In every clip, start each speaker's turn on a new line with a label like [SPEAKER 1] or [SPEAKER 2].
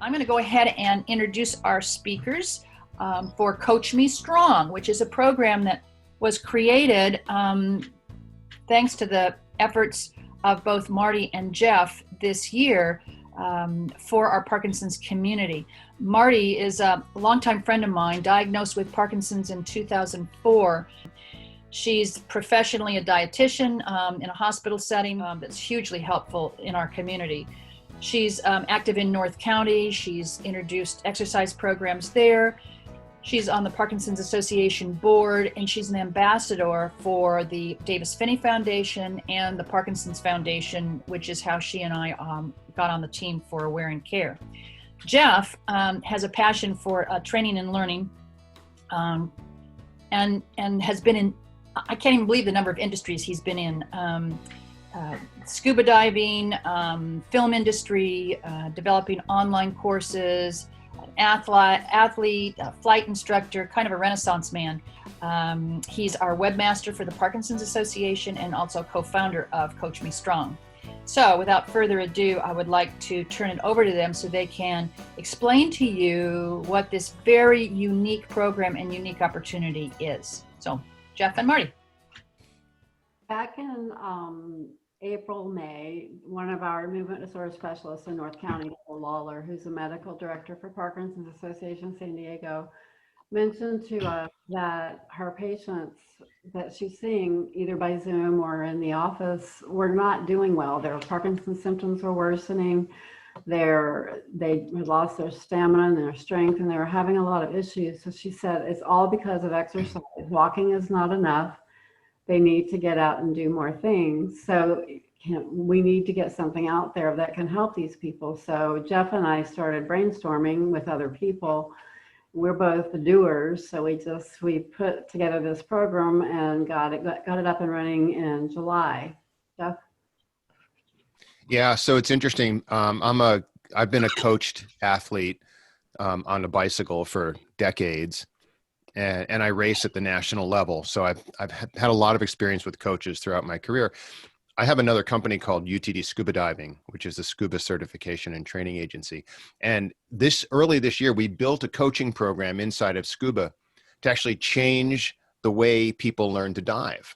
[SPEAKER 1] I'm going to go ahead and introduce our speakers for Coach Me Strong, which is a program that was created thanks to the efforts of both Marty and Jeff this year for our Parkinson's community. Marty is a longtime friend of mine, diagnosed with Parkinson's in 2004. She's professionally a dietitian in a hospital setting that's hugely helpful in our community. She's active in North County. She's introduced exercise programs there. She's on the Parkinson's Association board, and she's an ambassador for the Davis Phinney Foundation and the Parkinson's Foundation, which is how she and I got on the team for Aware and Care. Jeff has a passion for training and learning, and has been in, I can't even believe the number of industries he's been in. Scuba diving, film industry, developing online courses, athlete, flight instructor, kind of a Renaissance man. He's our webmaster for the Parkinson's Association and also co-founder of Coach Me Strong. So without further ado, I would like to turn it over to them so they can explain to you what this very unique program and unique opportunity is. So Jeff and Marty.
[SPEAKER 2] Back in April, May, one of our movement disorder specialists in North County, Nicole Lawler, who's the medical director for Parkinson's Association San Diego, mentioned to us that her patients that she's seeing either by Zoom or in the office were not doing well. Their Parkinson's symptoms were worsening. They had lost their stamina and their strength, and they were having a lot of issues. So she said it's all because of exercise. Walking is not enough. They need to get out and do more things. So we need to get something out there that can help these people. So Jeff and I started brainstorming with other people. We're both the doers. So we put together this program and got it up and running in July. Jeff?
[SPEAKER 3] Yeah, so it's interesting. I've been a coached athlete on a bicycle for decades. And I race at the national level. So I've had a lot of experience with coaches throughout my career. I have another company called UTD Scuba Diving, which is a scuba certification and training agency. And early this year, we built a coaching program inside of Scuba to actually change the way people learn to dive.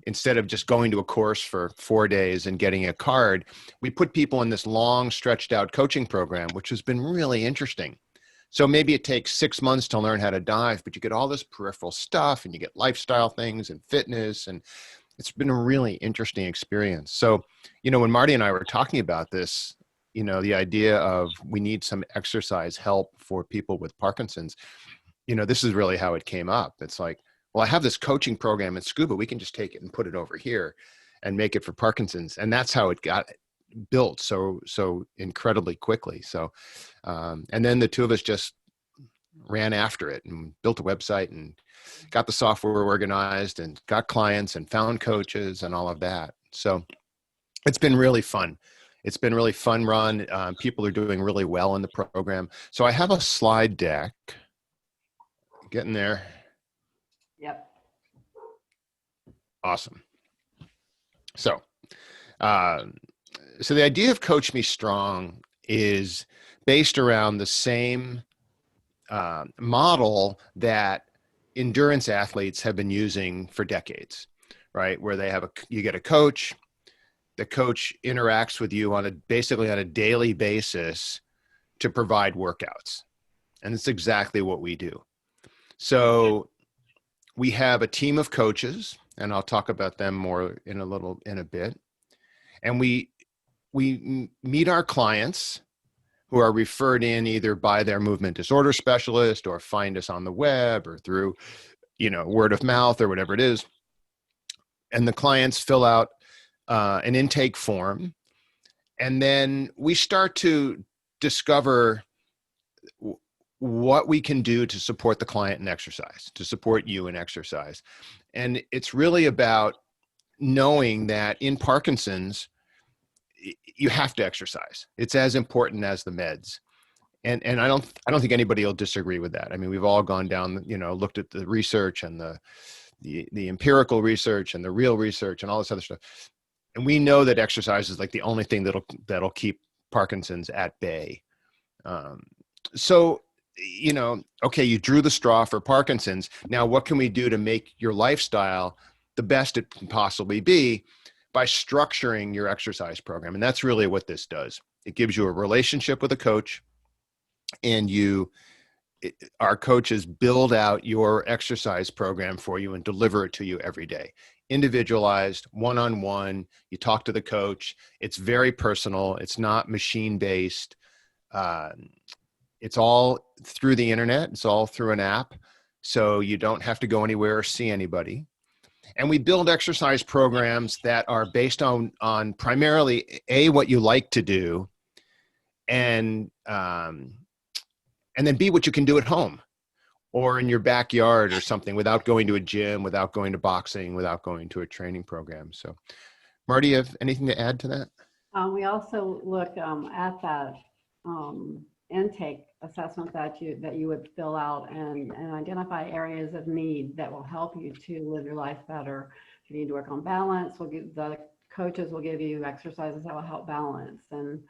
[SPEAKER 3] Instead of just going to a course for 4 days and getting a card, we put people in this long stretched out coaching program, which has been really interesting. So maybe it takes 6 months to learn how to dive, but you get all this peripheral stuff and you get lifestyle things and fitness, and it's been a really interesting experience. So, when Marty and I were talking about this, the idea of we need some exercise help for people with Parkinson's, this is really how it came up. It's like, well, I have this coaching program at Scuba. We can just take it and put it over here and make it for Parkinson's. And that's how it got built so incredibly quickly. So, and then the two of us just ran after it and built a website and got the software organized and got clients and found coaches and all of that. So it's been really fun. It's been really fun run. People are doing really well in the program. So I have a slide deck. Getting there.
[SPEAKER 2] Yep.
[SPEAKER 3] Awesome. So the idea of Coach Me Strong is based around the same model that endurance athletes have been using for decades, right? Where you get a coach, the coach interacts with you basically on a daily basis to provide workouts. And it's exactly what we do. So we have a team of coaches, and I'll talk about them more in a bit. And we meet our clients who are referred in either by their movement disorder specialist or find us on the web or through, word of mouth or whatever it is. And the clients fill out an intake form. And then we start to discover what we can do to support the client in exercise, to support you in exercise. And it's really about knowing that in Parkinson's, you have to exercise. It's as important as the meds. And I don't think anybody will disagree with that. I mean, we've all gone down, looked at the research and the empirical research and the real research and all this other stuff. And we know that exercise is like the only thing that'll keep Parkinson's at bay. Um, so, you know, okay, you drew the straw for Parkinson's. Now, what can we do to make your lifestyle the best it can possibly be by structuring your exercise program? And that's really what this does. It gives you a relationship with a coach, and our coaches build out your exercise program for you and deliver it to you every day. Individualized, one-on-one. You talk to the coach. It's very personal. It's not machine-based. It's all through the internet. It's all through an app. So you don't have to go anywhere or see anybody. And we build exercise programs that are based on primarily what you like to do, and then B, what you can do at home or in your backyard or something without going to a gym, without going to boxing, without going to a training program. So, Marty, you have anything to add to that?
[SPEAKER 2] We also look at that intake assessment that you would fill out and identify areas of need that will help you to live your life better. If you need to work on balance, the coaches will give you exercises that will help balance and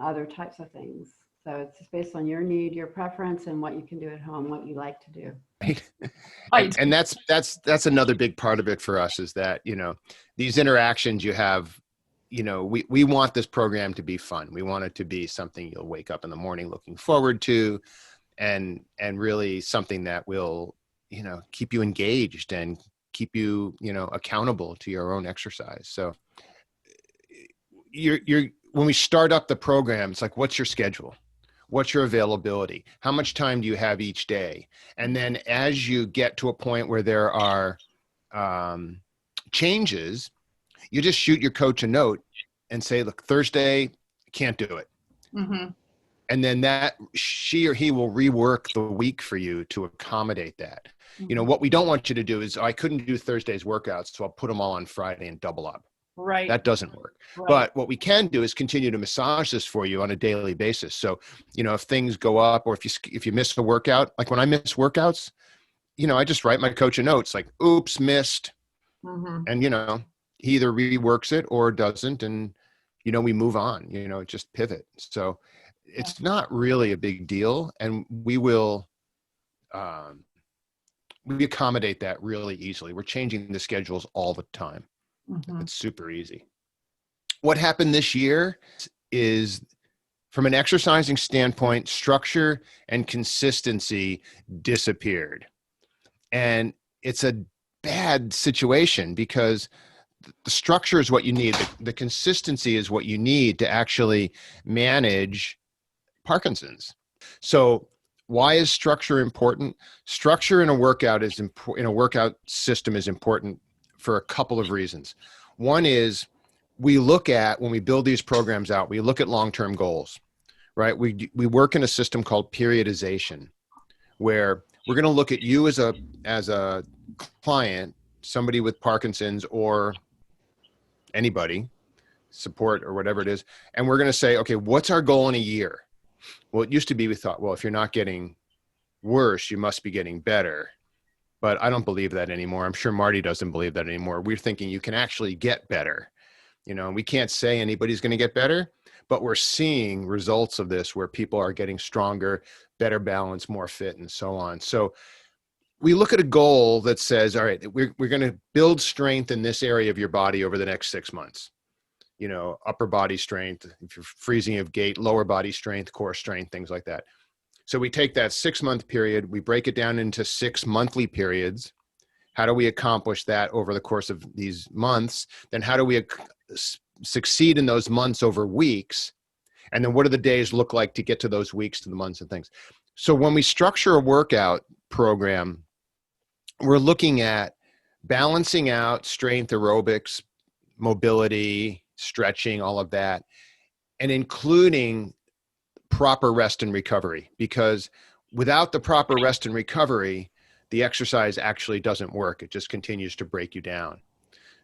[SPEAKER 2] other types of things. So it's just based on your need, your preference, and what you can do at home, what you like to do.
[SPEAKER 3] Right. And that's another big part of it for us, is that, you know, these interactions you have, you know, we want this program to be fun. We want it to be something you'll wake up in the morning looking forward to, and really something that will, you know, keep you engaged and keep you, you know, accountable to your own exercise. So when we start up the program, it's like, what's your schedule? What's your availability? How much time do you have each day? And then as you get to a point where there are changes, you just shoot your coach a note and say, look, Thursday, can't do it.
[SPEAKER 1] Mm-hmm.
[SPEAKER 3] And then that she or he will rework the week for you to accommodate that. Mm-hmm. You know, what we don't want you to do is, I couldn't do Thursday's workouts, so I'll put them all on Friday and double up.
[SPEAKER 1] Right.
[SPEAKER 3] That doesn't work.
[SPEAKER 1] Right.
[SPEAKER 3] But what we can do is continue to massage this for you on a daily basis. So, you know, if things go up, or if you miss a workout, like when I miss workouts, you know, I just write my coach a note. It's like, oops, missed.
[SPEAKER 1] Mm-hmm.
[SPEAKER 3] And, you know, he either reworks it or doesn't. And, you know, we move on, you know, just pivot. So it's not really a big deal. And we will, we accommodate that really easily. We're changing the schedules all the time. Mm-hmm. It's super easy. What happened this year is, from an exercising standpoint, structure and consistency disappeared. And it's a bad situation, because the structure is what you need. The consistency is what you need to actually manage Parkinson's. So why is structure important? Structure in a workout in a workout system is important for a couple of reasons. One is, we look at, when we build these programs out, we look at long-term goals, right? We work in a system called periodization, where we're going to look at you as a client, somebody with Parkinson's or anybody, support or whatever it is. And we're going to say, okay, what's our goal in a year? Well, it used to be, we thought, well, if you're not getting worse, you must be getting better. But I don't believe that anymore. I'm sure Marty doesn't believe that anymore. We're thinking you can actually get better. You know, we can't say anybody's going to get better, but we're seeing results of this where people are getting stronger, better balance, more fit, and so on. So we look at a goal that says, all right, we're going to build strength in this area of your body over the next 6 months. You know, upper body strength, if you're freezing of gait, lower body strength, core strength, things like that. So we take that 6-month period, we break it down into 6 monthly periods. How do we accomplish that over the course of these months? Then how do we succeed in those months over weeks? And then what do the days look like to get to those weeks, to the months and things? So when we structure a workout program, we're looking at balancing out strength, aerobics, mobility, stretching, all of that, and including proper rest and recovery, because without the proper rest and recovery, the exercise actually doesn't work. It just continues to break you down.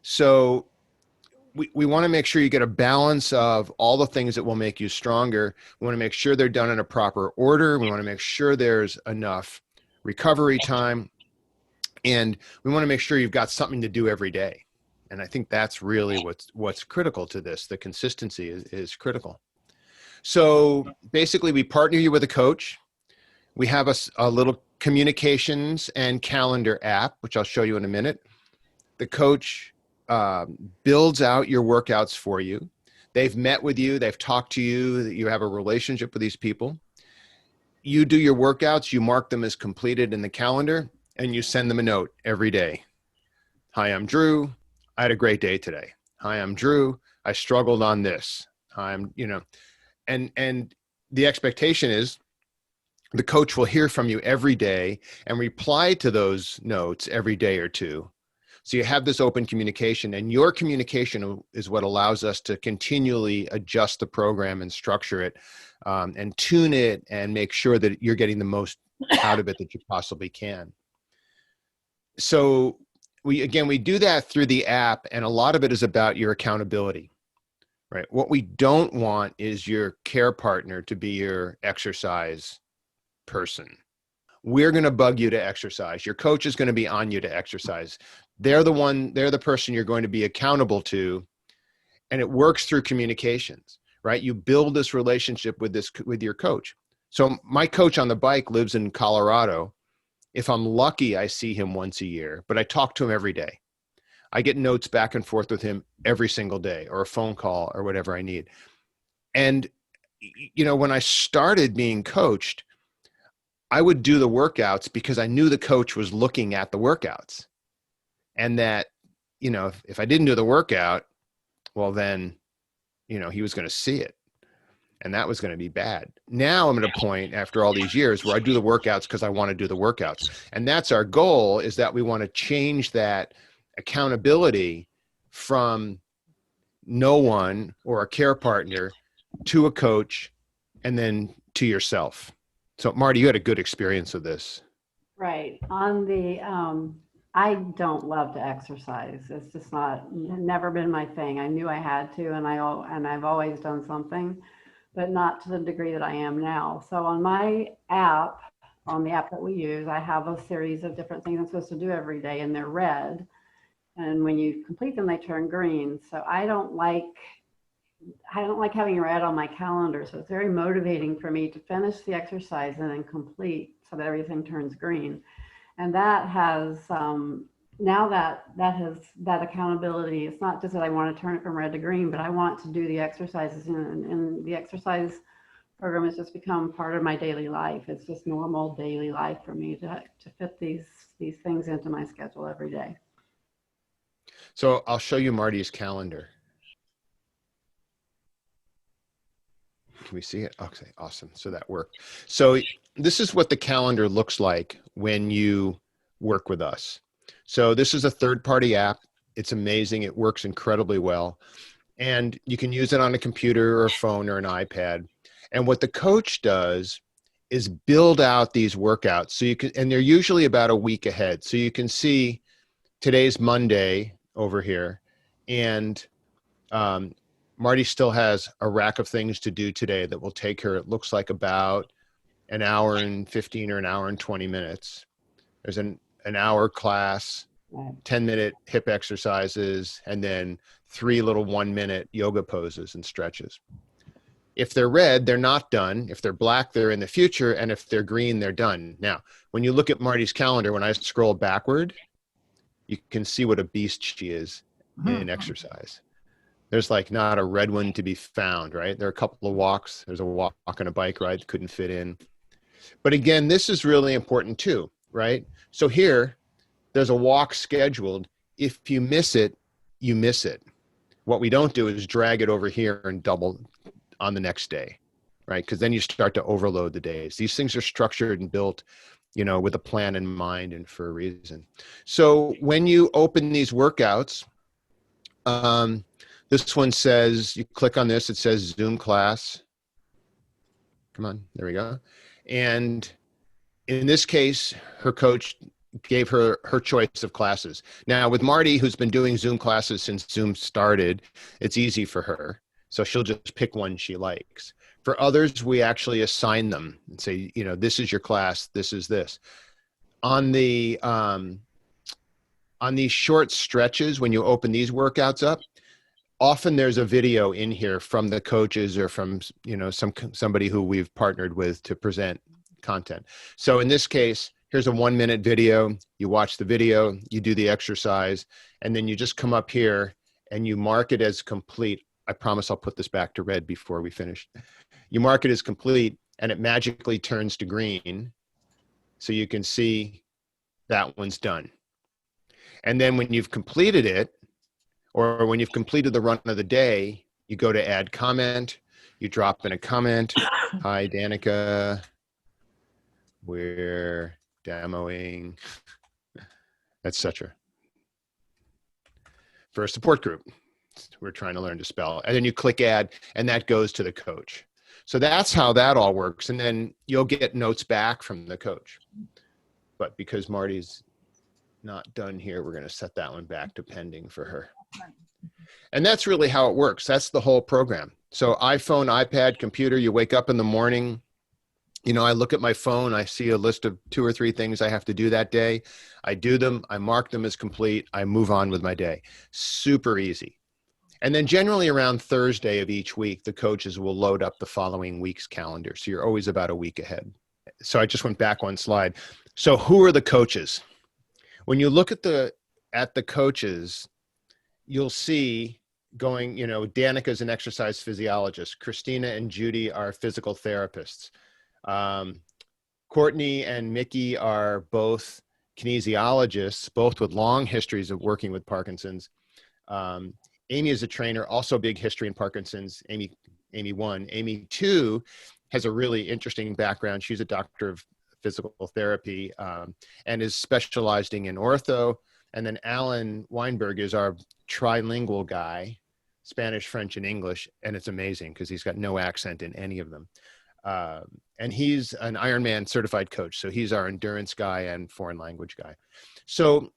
[SPEAKER 3] So we want to make sure you get a balance of all the things that will make you stronger. We want to make sure they're done in a proper order. We want to make sure there's enough recovery time, and we want to make sure you've got something to do every day. And I think that's really what's critical to this. The consistency is critical. So basically, we partner you with a coach. We have a little communications and calendar app, which I'll show you in a minute. The coach builds out your workouts for you. They've met with you. They've talked to you. You have a relationship with these people. You do your workouts. You mark them as completed in the calendar, and you send them a note every day. Hi, I'm Drew. I had a great day today. Hi, I'm Drew. I struggled on this. And the expectation is the coach will hear from you every day and reply to those notes every day or two. So you have this open communication, and your communication is what allows us to continually adjust the program and structure it, and tune it and make sure that you're getting the most out of it that you possibly can. So we do that through the app, and a lot of it is about your accountability, right? What we don't want is your care partner to be your exercise person. We're going to bug you to exercise. Your coach is going to be on you to exercise. They're the person you're going to be accountable to. And it works through communications, right? You build this relationship with your coach. So my coach on the bike lives in Colorado. If I'm lucky, I see him once a year, but I talk to him every day. I get notes back and forth with him every single day, or a phone call, or whatever I need. And, when I started being coached, I would do the workouts because I knew the coach was looking at the workouts, and that, if I didn't do the workout, well, then, he was going to see it, and that was going to be bad. Now I'm at a point after all these years where I do the workouts because I want to do the workouts. And that's our goal, is that we want to change that accountability from no one or a care partner to a coach, and then to yourself. So Marty, you had a good experience with this.
[SPEAKER 2] Right. I don't love to exercise. It's just never been my thing. I knew I had to, and I've always done something, but not to the degree that I am now. So on my app, on the app that we use, I have a series of different things I'm supposed to do every day, and they're red. And when you complete them, they turn green. So I don't like having red on my calendar. So it's very motivating for me to finish the exercise and then complete, so that everything turns green. And that has, now that accountability, it's not just that I want to turn it from red to green, but I want to do the exercises, and the exercise program has just become part of my daily life. It's just normal daily life for me to fit these things into my schedule every day.
[SPEAKER 3] So I'll show you Marty's calendar. Can we see it? Okay, awesome. So that worked. So this is what the calendar looks like when you work with us. So this is a third-party app. It's amazing. It works incredibly well. And you can use it on a computer or a phone or an iPad. And what the coach does is build out these workouts. So you can, and they're usually about a week ahead. So you can see today's Monday over here, and Marty still has a rack of things to do today that will take her, it looks like, about an hour and 15 or an hour and 20 minutes. There's an hour class, 10-minute hip exercises, and then 3 little 1-minute yoga poses and stretches. If they're red, they're not done. If they're black, they're in the future. And if they're green, they're done. Now, when you look at Marty's calendar, when I scroll backward, you can see what a beast she is in exercise. There's like not a red one to be found, right? There are a couple of walks. There's a walk and a bike ride that couldn't fit in. But again, this is really important too, right? So here, there's a walk scheduled. If you miss it, you miss it. What we don't do is drag it over here and double on the next day, right? Because then you start to overload the days. These things are structured and built, with a plan in mind and for a reason. So when you open these workouts, this one says, you click on this, it says Zoom class. Come on, there we go. And in this case, her coach gave her choice of classes. Now with Marty, who's been doing Zoom classes since Zoom started, it's easy for her. So she'll just pick one she likes. For others, we actually assign them and say, this is your class, this is this. On these short stretches, when you open these workouts up, often there's a video in here from the coaches or from, somebody who we've partnered with to present content. So in this case, here's a 1-minute video. You watch the video, you do the exercise, and then you just come up here and you mark it as complete. I promise I'll put this back to red before we finish. You mark it as complete and it magically turns to green. So you can see that one's done. And then when you've completed it, or when you've completed the run of the day, you go to add comment, you drop in a comment. Hi, Danica. We're demoing, etc. for a support group. We're trying to learn to spell. And then you click add, and that goes to the coach. So that's how that all works. And then you'll get notes back from the coach. But because Marty's not done here, we're going to set that one back to pending for her. And that's really how it works. That's the whole program. So iPhone, iPad, computer, you wake up in the morning. I look at my phone, I see a list of 2 or 3 things I have to do that day. I do them, I mark them as complete, I move on with my day. Super easy. And then generally around Thursday of each week, the coaches will load up the following week's calendar. So you're always about a week ahead. So I just went back 1 slide. So who are the coaches? When you look at the coaches, you'll see going, Danica's an exercise physiologist. Christina and Judy are physical therapists. Courtney and Mickey are both kinesiologists, both with long histories of working with Parkinson's. Amy is a trainer, also big history in Parkinson's. Amy 1. Amy 2 has a really interesting background. She's a doctor of physical therapy and is specializing in ortho. And then Alan Weinberg is our trilingual guy, Spanish, French, and English. And it's amazing because he's got no accent in any of them. And he's an Ironman certified coach. So he's our endurance guy and foreign language guy. So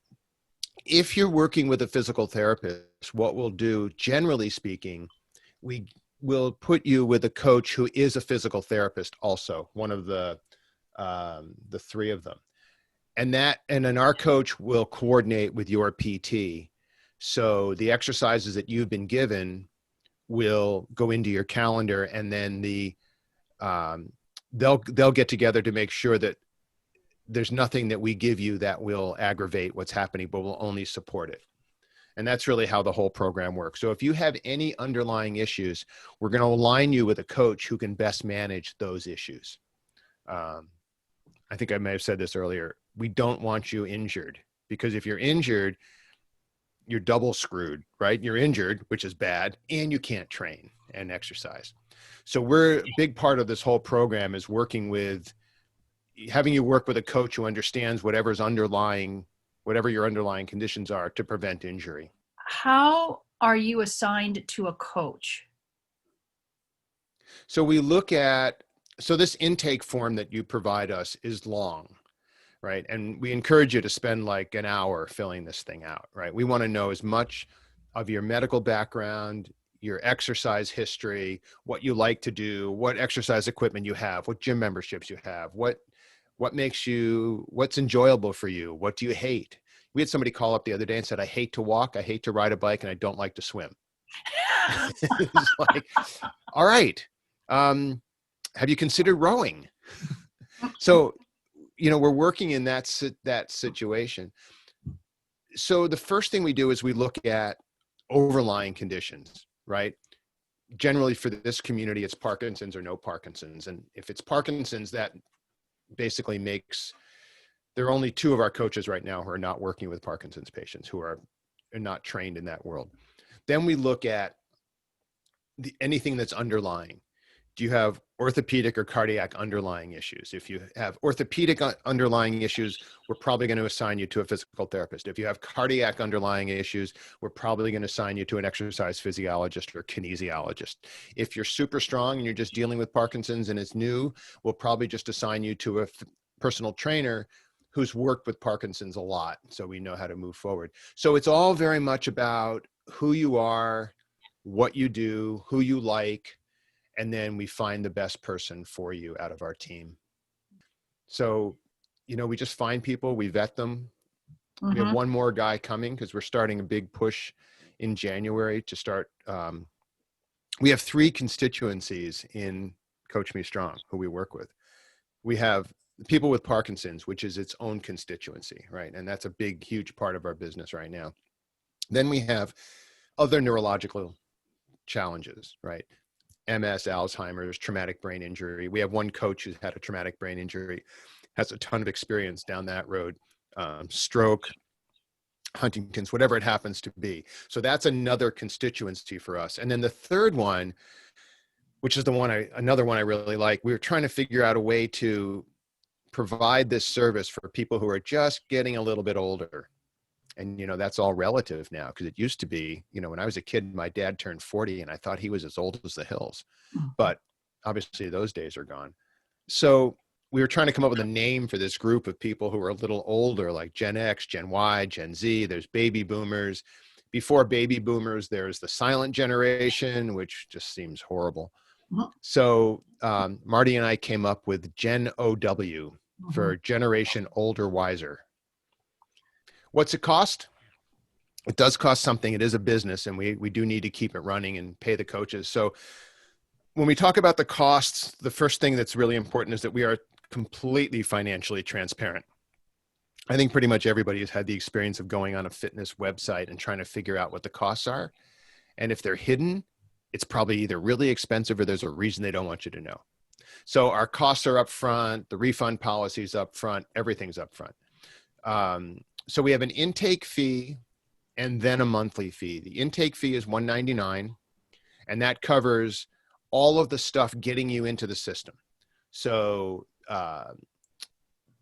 [SPEAKER 3] if you're working with a physical therapist, what we'll do, generally speaking, we will put you with a coach who is a physical therapist also, one of the 3 of them. And then our coach will coordinate with your PT. So the exercises that you've been given will go into your calendar, and then they'll get together to make sure that there's nothing that we give you that will aggravate what's happening, but will only support it. And that's really how the whole program works. So if you have any underlying issues, we're going to align you with a coach who can best manage those issues. I think I may have said this earlier. We don't want you injured, because if you're injured, you're double screwed, right? You're injured, which is bad, and you can't train and exercise. So a big part of this whole program is having you work with a coach who understands whatever your underlying conditions are to prevent injury.
[SPEAKER 1] How are you assigned to a coach?
[SPEAKER 3] So this intake form that you provide us is long, right? And we encourage you to spend like an hour filling this thing out, right? We want to know as much of your medical background, your exercise history, what you like to do, what exercise equipment you have, what gym memberships you have, what's enjoyable for you, what do you hate? We had somebody call up the other day and said, I hate to walk, I hate to ride a bike, and I don't like to swim. It's like, all right. Have you considered rowing? So, we're working in that situation. So the first thing we do is we look at overlying conditions, right? Generally for this community, it's Parkinson's or no Parkinson's. And if it's Parkinson's, that basically there are only 2 of our coaches right now who are not working with Parkinson's patients, who are not trained in that world. Then we look at anything that's underlying. Do you have orthopedic or cardiac underlying issues? If you have orthopedic underlying issues, we're probably going to assign you to a physical therapist. If you have cardiac underlying issues, we're probably going to assign you to an exercise physiologist or kinesiologist. If you're super strong and you're just dealing with Parkinson's and it's new, we'll probably just assign you to a personal trainer who's worked with Parkinson's a lot, so we know how to move forward. So it's all very much about who you are, what you do, who you like, and then we find the best person for you out of our team. So, we just find people, we vet them. Mm-hmm. We have 1 more guy coming because we're starting a big push in January to start. We have 3 constituencies in Coach Me Strong who we work with. We have people with Parkinson's, which is its own constituency, right? And that's a big, huge part of our business right now. Then we have other neurological challenges, right? MS, Alzheimer's, traumatic brain injury. We have one coach who's had a traumatic brain injury, has a ton of experience down that road, stroke, Huntington's, whatever it happens to be. So that's another constituency for us. And then the third one, which is another one I really like, we were trying to figure out a way to provide this service for people who are just getting a little bit older. And, that's all relative now, because it used to be, when I was a kid, my dad turned 40 and I thought he was as old as the hills, but obviously those days are gone. So we were trying to come up with a name for this group of people who are a little older, like Gen X, Gen Y, Gen Z. There's baby boomers. Before baby boomers, there's the silent generation, which just seems horrible. So Marty and I came up with Gen OW for Generation Older Wiser. What's it cost? It does cost something. It is a business, and we do need to keep it running and pay the coaches. So when we talk about the costs, the first thing that's really important is that we are completely financially transparent. I think pretty much everybody has had the experience of going on a fitness website and trying to figure out what the costs are. And if they're hidden, it's probably either really expensive or there's a reason they don't want you to know. So our costs are up front, the refund policy is up front, everything's up front. So we have an intake fee and then a monthly fee. The intake fee is $199, and that covers all of the stuff getting you into the system. So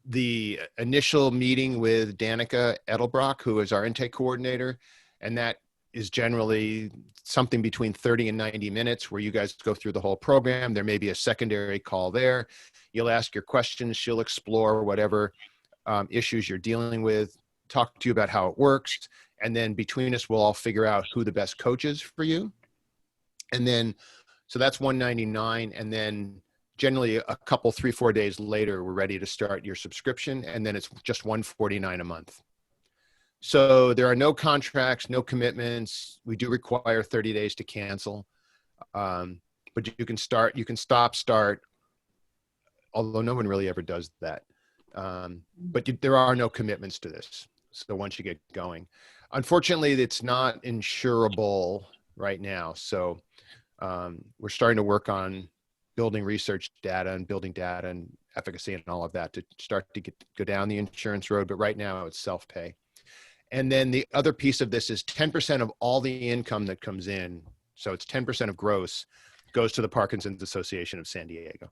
[SPEAKER 3] the initial meeting with Danica Edelbrock, who is our intake coordinator, and that is generally something between 30 and 90 minutes where you guys go through the whole program. There may be a secondary call there. You'll ask your questions. She'll explore whatever issues you're dealing with, talk to you about how it works. And then between us, we'll all figure out who the best coach is for you. And then, so that's $199. And then generally a couple, 3-4 days later, we're ready to start your subscription. And then it's just $149 a month. So there are no contracts, no commitments. We do require 30 days to cancel. But you can stop, start, although no one really ever does that. But there are no commitments to this. So once you get going, unfortunately, it's not insurable right now. So we're starting to work on building research data and building data and efficacy and all of that to start to go down the insurance road. But right now it's self-pay. And then the other piece of this is 10% of all the income that comes in. So it's 10% of gross goes to the Parkinson's Association of San Diego.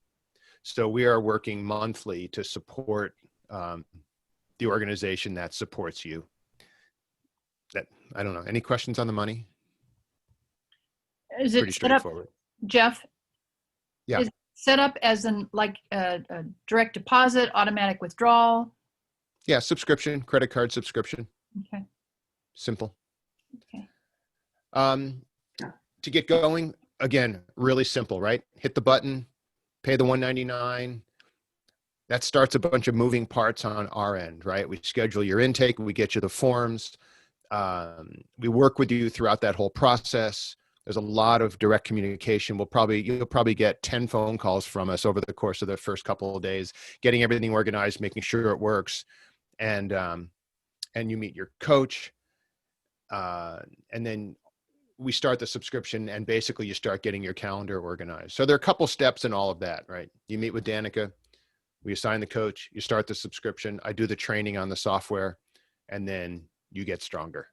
[SPEAKER 3] So we are working monthly to support the organization that supports you. That, I don't know. Any questions on the money?
[SPEAKER 1] Is it
[SPEAKER 3] pretty straightforward?
[SPEAKER 1] Jeff?
[SPEAKER 3] Yeah.
[SPEAKER 1] Is it set up as a direct deposit, automatic withdrawal?
[SPEAKER 3] Yeah, subscription, credit card subscription.
[SPEAKER 1] Okay.
[SPEAKER 3] Simple.
[SPEAKER 1] Okay.
[SPEAKER 3] To get going, again, really simple, right? Hit the button, pay the $199. That starts a bunch of moving parts on our end, right? We schedule your intake, we get you the forms. We work with you throughout that whole process. There's a lot of direct communication. You'll probably get 10 phone calls from us over the course of the first couple of days, getting everything organized, making sure it works. And you meet your coach. And then we start the subscription, and basically you start getting your calendar organized. So there are a couple steps in all of that, right? You meet with Danica, we assign the coach, you start the subscription, I do the training on the software, and then you get stronger.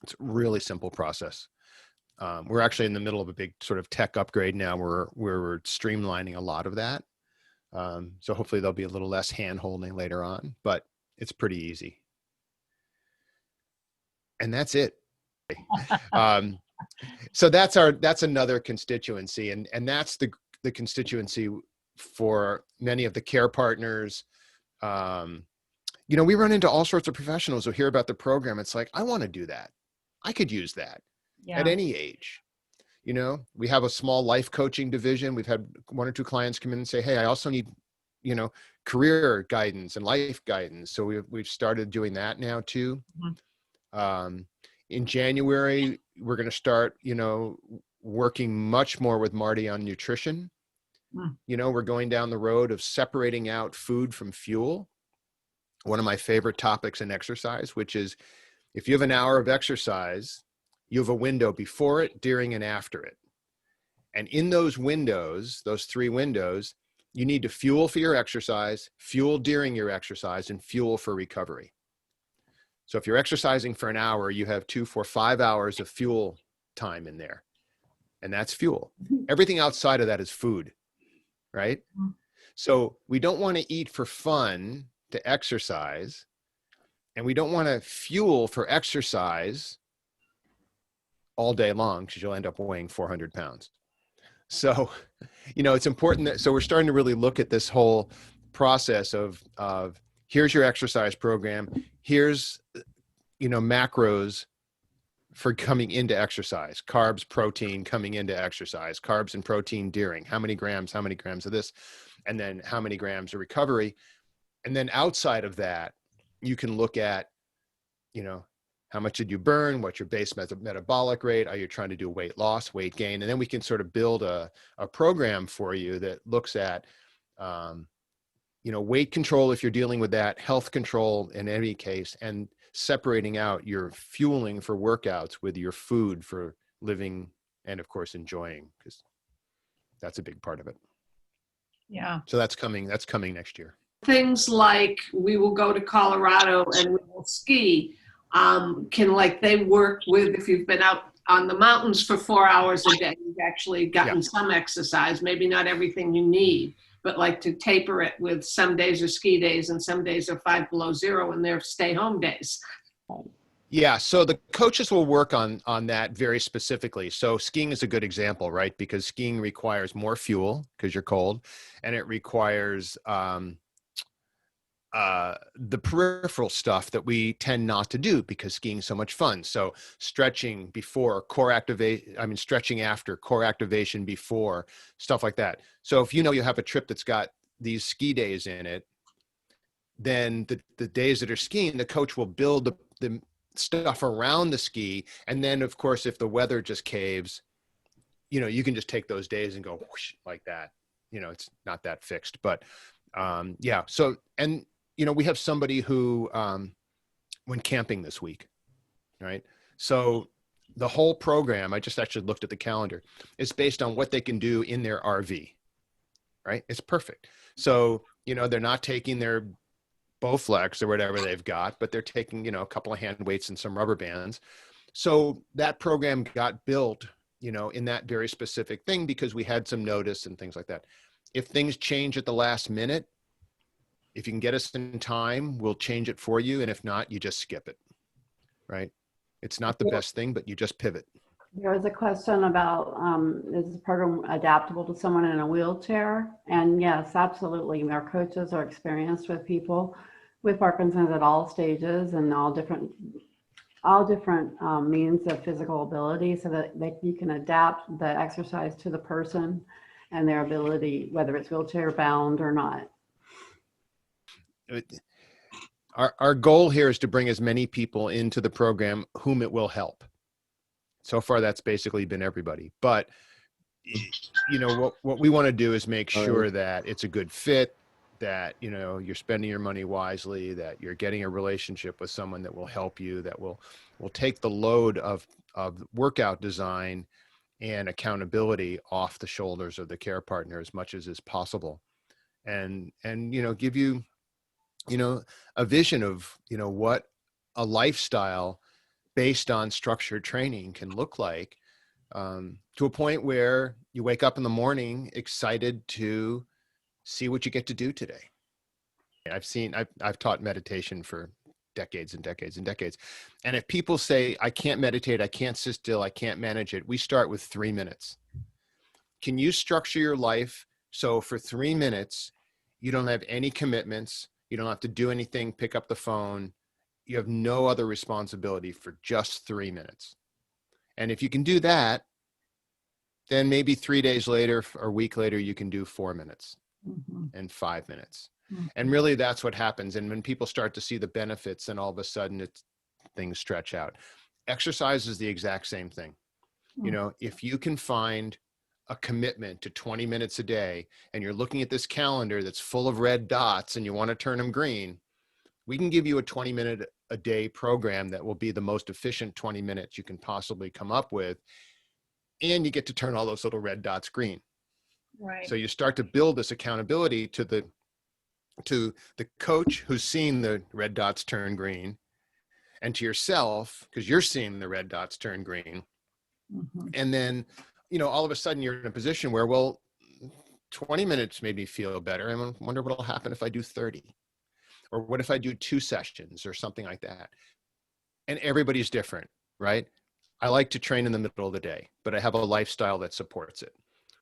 [SPEAKER 3] It's a really simple process. We're actually in the middle of a big sort of tech upgrade now where we're streamlining a lot of that. So hopefully there'll be a little less hand-holding later on, but it's pretty easy. And that's it. So that's another constituency, and that's the constituency for many of the care partners. We run into all sorts of professionals who hear about the program. It's like, I want to do that. I could use that at any age. We have a small life coaching division. We've had 1 or 2 clients come in and say, hey, I also need, career guidance and life guidance. So we've started doing that now too. In January, we're going to start, working much more with Marty on nutrition. We're going down the road of separating out food from fuel. One of my favorite topics in exercise, which is if you have an hour of exercise, you have a window before it, during, and after it. And in those windows, those 3 windows, you need to fuel for your exercise, fuel during your exercise, and fuel for recovery. So if you're exercising for an hour, you have 2, 4, 5 hours of fuel time in there. And that's fuel. Everything outside of that is food, right? So we don't want to eat for fun to exercise, and we don't want to fuel for exercise all day long, because you'll end up weighing 400 pounds. So, it's important that, so we're starting to really look at this whole process of here's your exercise program. Here's, macros for coming into exercise, carbs, protein coming into exercise, carbs and protein during, how many grams of this, and then how many grams of recovery. And then outside of that, you can look at, how much did you burn? What's your base metabolic rate? Are you trying to do weight loss, weight gain? And then we can sort of build a program for you that looks at, weight control if you're dealing with that, health control in any case, and separating out your fueling for workouts with your food for living and, of course, enjoying, because that's a big part of it.
[SPEAKER 1] Yeah.
[SPEAKER 3] So that's coming next year.
[SPEAKER 4] Things like we will go to Colorado and we will ski. Can they work with, if you've been out on the mountains for 4 hours a day, you've actually gotten some exercise, maybe not everything you need, but to taper it with some days are ski days and some days are 5 below zero and they're stay home days.
[SPEAKER 3] Yeah. So the coaches will work on that very specifically. So skiing is a good example, right? Because skiing requires more fuel because you're cold, and it requires, the peripheral stuff that we tend not to do because skiing is so much fun. So stretching before, stretching after, core activation before, stuff like that. So if you have a trip that's got these ski days in it, then the days that are skiing, the coach will build the stuff around the ski. And then, of course, if the weather just caves, you can just take those days and go whoosh, like that. It's not that fixed, but yeah. So, and we have somebody who went camping this week, right? So the whole program, I just actually looked at the calendar, is based on what they can do in their RV, right? It's perfect. So, they're not taking their Bowflex or whatever they've got, but they're taking, a couple of hand weights and some rubber bands. So that program got built, in that very specific thing because we had some notice and things like that. If things change at the last minute, if you can get us in time, we'll change it for you. And if not, you just skip it, right? It's not the best thing, but you just pivot.
[SPEAKER 2] There was a question about, is the program adaptable to someone in a wheelchair? And yes, absolutely. Our coaches are experienced with people with Parkinson's at all stages and all different means of physical ability, so that you can adapt the exercise to the person and their ability, whether it's wheelchair bound or not.
[SPEAKER 3] Our goal here is to bring as many people into the program whom it will help. So far, that's basically been everybody. But, what we want to do is make sure that it's a good fit, that, you're spending your money wisely, that you're getting a relationship with someone that will help you, that will take the load of workout design and accountability off the shoulders of the care partner as much as is possible. And give you, a vision of, what a lifestyle based on structured training can look like, to a point where you wake up in the morning excited to see what you get to do today. I've taught meditation for decades and decades and decades. And if people say, I can't meditate, I can't sit still, I can't manage it, we start with 3 minutes. Can you structure your life so for 3 minutes, you don't have any commitments, you don't have to do anything, pick up the phone, you have no other responsibility for just 3 minutes? And if you can do that, then maybe 3 days later or a week later, you can do 4 minutes and 5 minutes. And really that's what happens. And when people start to see the benefits, then all of a sudden things stretch out. exercise is the exact same thing. You know, if you can find a commitment to 20 minutes a day and you're looking at this calendar that's full of red dots and you want to turn them green, we can give you a 20-minute a day program that will be the most efficient 20 minutes you can possibly come up with. And you get to turn all those little red dots green.
[SPEAKER 1] Right.
[SPEAKER 3] So you start to build this accountability to the coach who's seeing the red dots turn green, and to yourself, because you're seeing the red dots turn green. And then, you know, all of a sudden you're in a position where, well, 20 minutes made me feel better. I wonder what'll happen if I do 30, or what if I do 2 sessions or something like that. And everybody's different, right? I like to train in the middle of the day, but I have a lifestyle that supports it.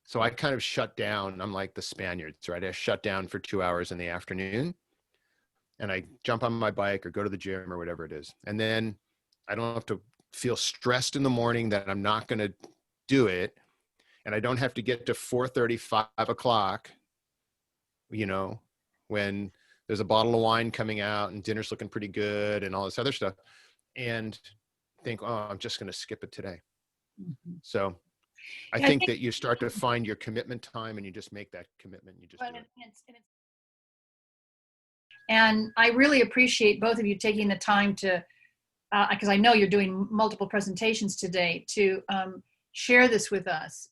[SPEAKER 3] So I kind of shut down. I'm like the Spaniards, right? I shut down for 2 hours in the afternoon and I jump on my bike or go to the gym or whatever it is. And then I don't have to feel stressed in the morning that I'm not going to do it. And I don't have to get to 4:30, 5 o'clock, you know, when there's a bottle of wine coming out and dinner's looking pretty good and all this other stuff, and think, oh, I'm just going to skip it today. So I think that you start to find your commitment time and you just make that commitment. You just do it.
[SPEAKER 1] And I really appreciate both of you taking the time to, because I know you're doing multiple presentations today, to share this with us.